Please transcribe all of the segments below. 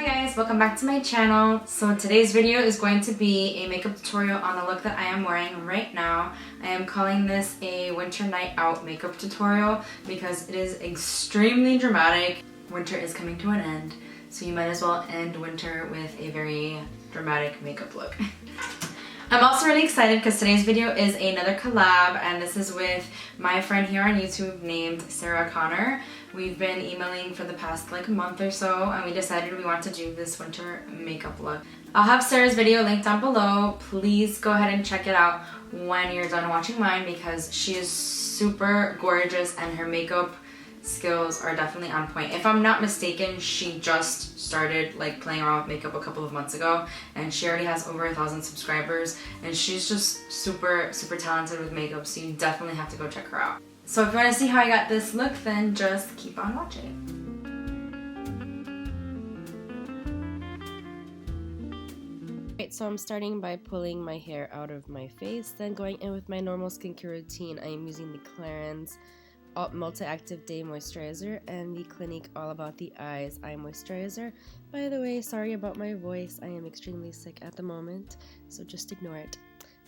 guys, welcome back to my channel. So today's video is going to be a makeup tutorial on the look that I am wearing right now. I am calling this a winter night out makeup tutorial because it is extremely dramatic. Winter is coming to an end, so you might as well end winter with a very dramatic makeup look. I'm also really excited because today's video is another collab, and this is with my friend here on YouTube named Sarah Connor. We've been emailing for the past like month or so, and we decided we want to do this winter makeup look. I'll have Sarah's video linked down below. Please go ahead and check it out when you're done watching mine because she is super gorgeous and her makeup skills are definitely on point. If I'm not mistaken, she just started like playing around with makeup a couple of months ago, and she already has over 1,000 subscribers, and she's just super talented with makeup, so you definitely have to go check her out. So if you want to see how I got this look, then just keep on watching. Right, so I'm starting by pulling my hair out of my face, then going in with my normal skincare routine. I am using the Clarins Multi-Active Day Moisturizer and the Clinique All About the Eyes Eye Moisturizer. By the way, sorry about my voice. I am extremely sick at the moment, so just ignore it.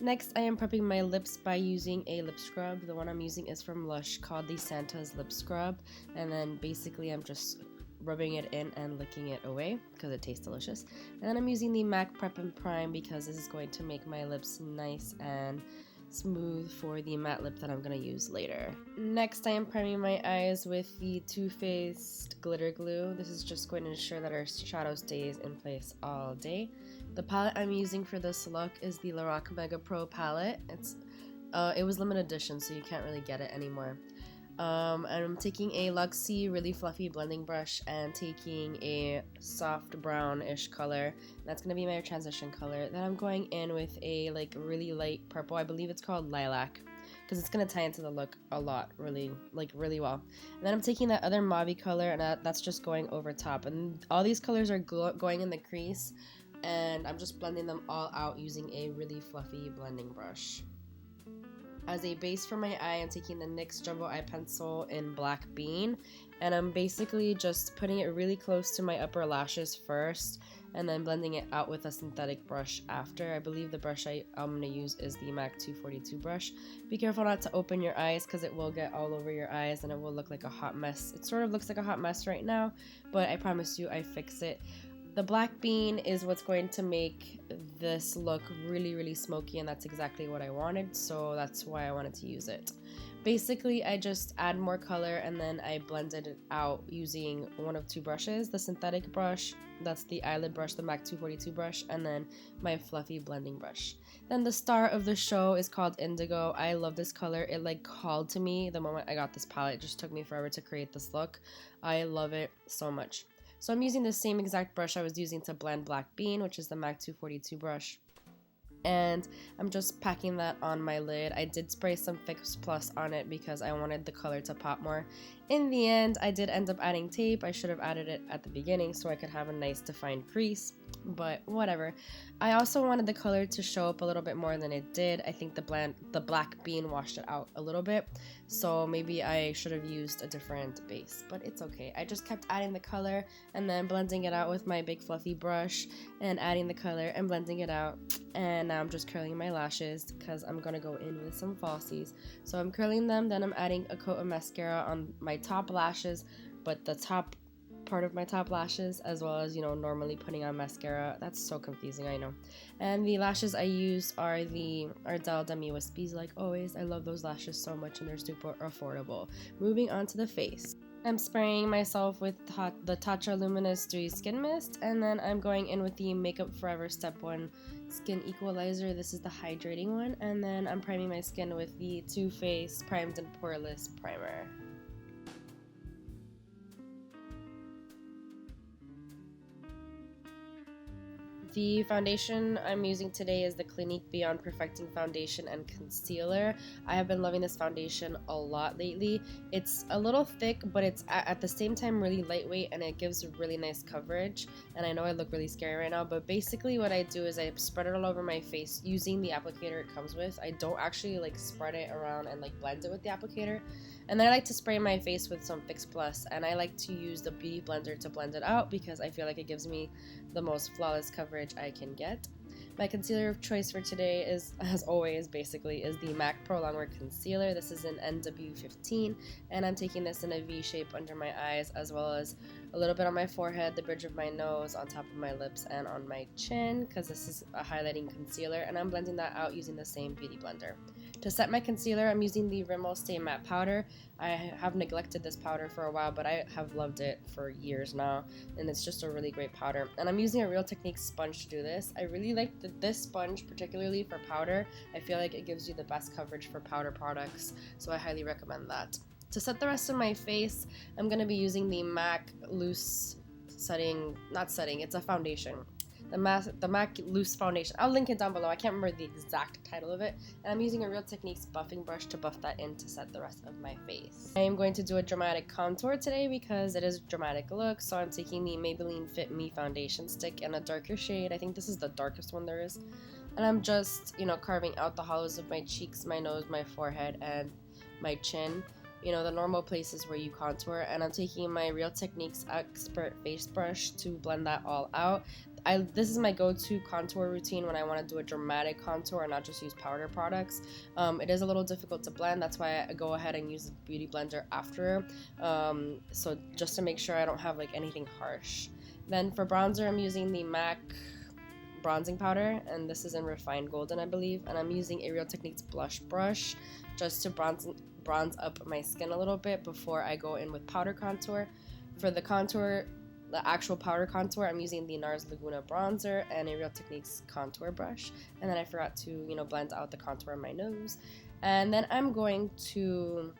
Next, I am prepping my lips by using a lip scrub. The one I'm using is from Lush called the Santa's Lip Scrub, and then basically I'm just rubbing it in and licking it away because it tastes delicious. And then I'm using the MAC Prep and Prime because this is going to make my lips nice and smooth for the matte lip that I'm going to use later. Next, I am priming my eyes with the Too Faced Glitter Glue. This is just going to ensure that our shadow stays in place all day. The palette I'm using for this look is the Lorac Mega Pro palette. It was limited edition, so you can't really get it anymore. I'm taking a Luxie really fluffy blending brush and taking a soft brownish color. That's going to be my transition color. Then I'm going in with a like really light purple. I believe it's called Lilac, because it's going to tie into the look a lot, really well. And then I'm taking that other mauve color, and that's just going over top. And all these colors are going in the crease, and I'm just blending them all out using a really fluffy blending brush. As a base for my eye, I'm taking the NYX Jumbo Eye Pencil in Black Bean, and I'm basically just putting it really close to my upper lashes first, and then blending it out with a synthetic brush after. I believe the brush I'm going to use is the MAC 242 brush. Be careful not to open your eyes because it will get all over your eyes and it will look like a hot mess. It sort of looks like a hot mess right now, but I promise you I fix it. The Black Bean is what's going to make this look really smoky, and that's exactly what I wanted, so that's why I wanted to use it. Basically, I just add more color and then I blended it out using one of two brushes. The synthetic brush, that's the eyelid brush, the MAC 242 brush, and then my fluffy blending brush. Then the star of the show is called Indigo. I love this color. It like called to me the moment I got this palette. It just took me forever to create this look. I love it so much. So I'm using the same exact brush I was using to blend Black Bean, which is the MAC 242 brush. And I'm just packing that on my lid. I did spray some Fix Plus on it because I wanted the color to pop more. In the end, I did end up adding tape. I should have added it at the beginning so I could have a nice defined crease, but whatever. I also wanted the color to show up a little bit more than it did. I think the Black Bean washed it out a little bit, so maybe I should have used a different base, but it's okay. I just kept adding the color and then blending it out with my big fluffy brush and adding the color and blending it out. And now I'm just curling my lashes because I'm gonna go in with some falsies. So I'm curling them, then I'm adding a coat of mascara on my top lashes, but the top part of my top lashes, as well as, you know, normally putting on mascara. That's so confusing, I know. And the lashes I used are the Ardell Demi Wispies, like always. I love those lashes so much and they're super affordable. Moving on to the face. I'm spraying myself with the Tatcha Luminous Dewy Skin Mist, and then I'm going in with the Makeup Forever Step 1 Skin Equalizer. This is the hydrating one, and then I'm priming my skin with the Too Faced Primed and Poreless Primer. The foundation I'm using today is the Clinique Beyond Perfecting Foundation and Concealer. I have been loving this foundation a lot lately. It's a little thick, but it's at the same time really lightweight, and it gives really nice coverage. And I know I look really scary right now, but basically what I do is I spread it all over my face using the applicator it comes with. I don't actually like spread it around and like blend it with the applicator. And then I like to spray my face with some Fix Plus, and I like to use the Beauty Blender to blend it out because I feel like it gives me the most flawless coverage I can get. My concealer of choice for today is, as always, basically, is the MAC Pro Longwear Concealer. This is an NW15, and I'm taking this in a V shape under my eyes, as well as a little bit on my forehead, the bridge of my nose, on top of my lips, and on my chin, because this is a highlighting concealer, and I'm blending that out using the same Beauty Blender. To set my concealer, I'm using the Rimmel Stay Matte Powder. I have neglected this powder for a while, but I have loved it for years now, and it's just a really great powder. And I'm using a Real Technique sponge to do this. I really like this sponge, particularly for powder. I feel like it gives you the best coverage for powder products, so I highly recommend that. To set the rest of my face, I'm going to be using the MAC Loose Setting, it's a foundation. The MAC Loose Foundation. I'll link it down below. I can't remember the exact title of it. And I'm using a Real Techniques buffing brush to buff that in to set the rest of my face. I am going to do a dramatic contour today because it is a dramatic look. So I'm taking the Maybelline Fit Me foundation stick in a darker shade. I think this is the darkest one there is. And I'm just, carving out the hollows of my cheeks, my nose, my forehead, and my chin. The normal places where you contour. And I'm taking my Real Techniques Expert Face Brush to blend that all out. This is my go-to contour routine when I want to do a dramatic contour and not just use powder products. It is a little difficult to blend, that's why I go ahead and use the Beauty Blender after, so just to make sure I don't have like anything harsh. Then for bronzer, I'm using the MAC bronzing powder, and this is in Refined Golden, I believe, and I'm using a Real Techniques blush brush just to bronze up my skin a little bit before I go in with powder contour. For the contour, the actual powder contour, I'm using the NARS Laguna bronzer and a Real Techniques contour brush. And then I forgot to, blend out the contour on my nose. And then I'm going to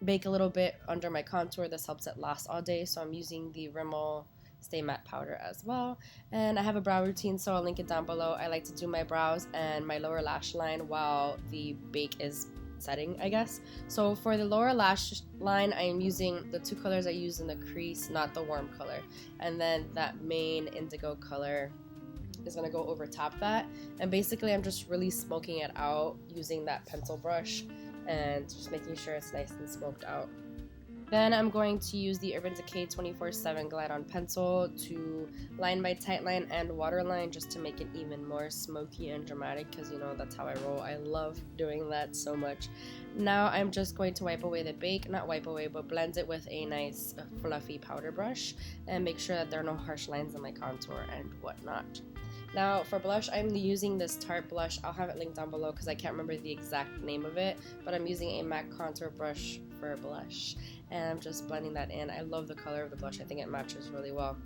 bake a little bit under my contour. This helps it last all day. So I'm using the Rimmel Stay Matte Powder as well. And I have a brow routine, so I'll link it down below. I like to do my brows and my lower lash line while the bake is setting, I guess. So for the lower lash line, I am using the two colors I use in the crease, not the warm color. And then that main indigo color is going to go over top that. And basically I'm just really smoking it out using that pencil brush and just making sure it's nice and smoked out. Then I'm going to use the Urban Decay 24/7 Glide On Pencil to line my tight line and waterline just to make it even more smoky and dramatic because, that's how I roll. I love doing that so much. Now I'm just going to wipe away the bake, not wipe away, but blend it with a nice fluffy powder brush and make sure that there are no harsh lines in my contour and whatnot. Now for blush, I'm using this Tarte blush. I'll have it linked down below because I can't remember the exact name of it, but I'm using a MAC contour brush for blush, and I'm just blending that in. I love the color of the blush. I think it matches really well.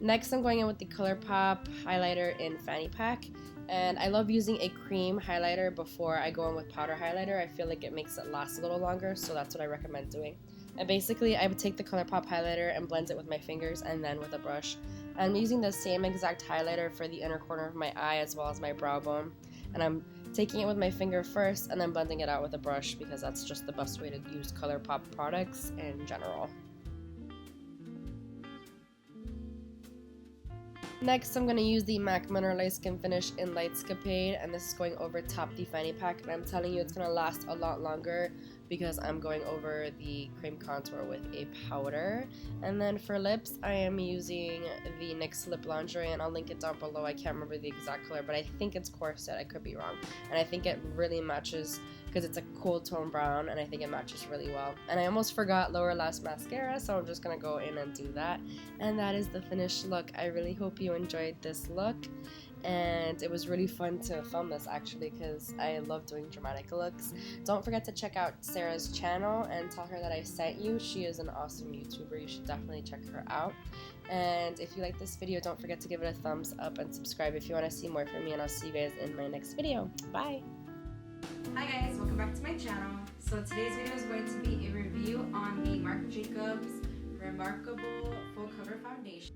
Next, I'm going in with the ColourPop highlighter in Fanny Pack, and I love using a cream highlighter before I go in with powder highlighter. I feel like it makes it last a little longer, so that's what I recommend doing. And basically, I would take the ColourPop highlighter and blend it with my fingers and then with a brush. I'm using the same exact highlighter for the inner corner of my eye as well as my brow bone. And I'm taking it with my finger first and then blending it out with a brush because that's just the best way to use ColourPop products in general. Next, I'm going to use the MAC Mineralize Skin Finish in Lightscapade, and this is going over top the Fanny Pack, and I'm telling you it's going to last a lot longer because I'm going over the cream contour with a powder. And then for lips, I am using the NYX Lip Lingerie, and I'll link it down below. I can't remember the exact color, but I think it's Corset. I could be wrong. And I think it really matches because it's a cool tone brown, and I think it matches really well. And I almost forgot Lower Lash Mascara, so I'm just going to go in and do that. And that is the finished look. I really hope you enjoyed this look. And it was really fun to film this actually because I love doing dramatic looks. Don't forget to check out Sarah's channel and tell her that I sent you. She is an awesome YouTuber. You should definitely check her out. And if you like this video, don't forget to give it a thumbs up and subscribe if you want to see more from me, and I'll see you guys in my next video. Bye! Hi guys, welcome back to my channel. So today's video is going to be a review on the Marc Jacobs Remarkable Full Cover Foundation.